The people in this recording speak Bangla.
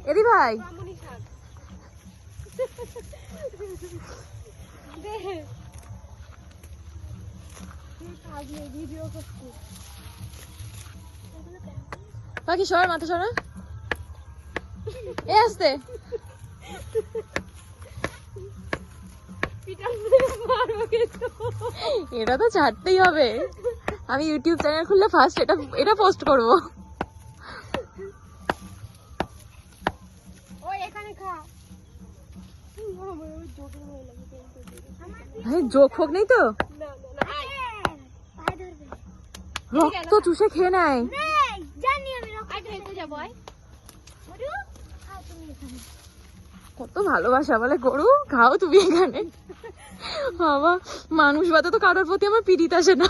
এদি ভাই পাখি সর, মাথা সরা, এ আসতে। এটা তো ছাড়তেই হবে, আমি ইউটিউব চ্যানেল খুললে ফার্স্ট এটা পোস্ট করবো। যোগ ফোক নেই তো, রক্ত চুষে খেয়ে নেয়। কত ভালোবাসা বলে গরু, খাও তুমি এখানে। বাবা, মানুষ বাদে তো কারোর প্রতি আমার পিড়িত আসে না।